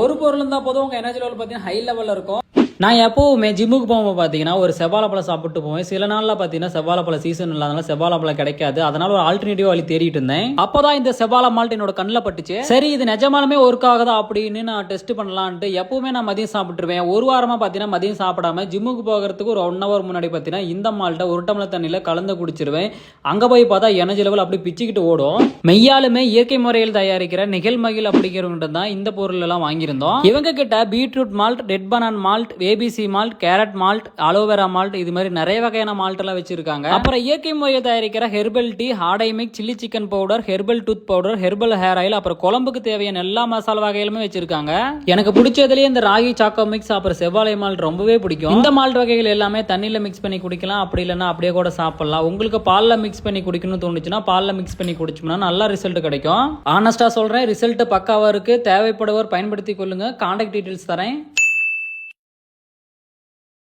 ஒரு பொருள் இருந்தால் போதும் உங்கள் எனர்ஜி லெவல் பார்த்தீங்கன்னா ஹை லெவலில் இருக்கும். நான் எப்போவுமே ஜிம்முக்கு போகும்போது பார்த்தீங்கன்னா ஒரு செவ்வாழைப்பழம் சாப்பிட்டு போவேன். சில நாளில் பார்த்தீங்கன்னா செவ்வாழைப்பழம் சீசன் இல்லாதனால செவ்வாழைப்பழம் கிடைக்காது. அதனால ஒரு ஆல்டர்னேட்டிவ் வழி தேடிட்டு இருந்தேன். அப்போதான் இந்த செவ்வாழை மால்ட் என்னோட கண்ணில் பட்டுச்சு. சரி இது நிஜமாலுமே ஒர்க் ஆகுதா அப்படின்னு நான் டெஸ்ட் பண்ணலான்ட்டு எப்பவுமே நான் மதியம் சாப்பிட்டுருவேன். ஒரு வாரமா பார்த்தீங்கன்னா மதியம் சாப்பிடாம ஜிம்முக்கு போகிறதுக்கு ஒரு 1 hour முன்னாடி பார்த்தீங்கன்னா இந்த மால்ட்டை ஒரு டம்ளர் தண்ணியில் கலந்து குடிச்சிருவேன். அங்கே போய் பார்த்தா எனர்ஜி லெவல் அப்படி பிச்சுக்கிட்டு ஓடும். மெய்யாலுமே இயற்கை முறையில் தயாரிக்கிற நிகழ்மகிழ் அப்படிங்கிறவங்க தான் இந்த பொருள் எல்லாம் வாங்கியிருந்தோம். இவங்க கிட்ட beetroot malt, red banana malt, ABC malt, carrot malt, aloe vera malt இது மாதிரி நிறைய வகையான மால்ட் எல்லாம் வச்சிருக்காங்க. அப்புறம் இயற்கை முறையை தயாரிக்கிற ஹெர்பல் டீ, ஹார்டை மிக், chilli chicken powder, herbal tooth powder, herbal hair oil, அப்புறம் குழம்புக்கு தேவையான எல்லா மசாலா வகைகளுமே வச்சிருக்காங்க. எனக்கு பிடிச்சதுலேயே இந்த ராகி சாக்கோ மிக்ஸ் அப்புறம் செவ்வாழை மால்ட் ரொம்பவே பிடிக்கும். இந்த மால்ட் வகைகள் எல்லாமே தண்ணியில் மிக்ஸ் பண்ணி குடிக்கலாம், அப்படி இல்லைன்னா அப்படியே கூட சாப்பிடலாம். உங்களுக்கு பாலில் மிக்ஸ் பண்ணி குடிக்கணும்னு தோணுச்சுன்னா பாலில் மிக்ஸ் பண்ணி குடிச்சோம்னா நல்ல ரிசல்ட் கிடைக்கும். ஆனஸ்டா சொல்றேன், ரிசல்ட் பக்காவா இருக்கு. தேவைப்படுவர் பயன்படுத்தி கொள்ளுங்க. கான்டாக்ட் டீடைல்ஸ் தரேன்.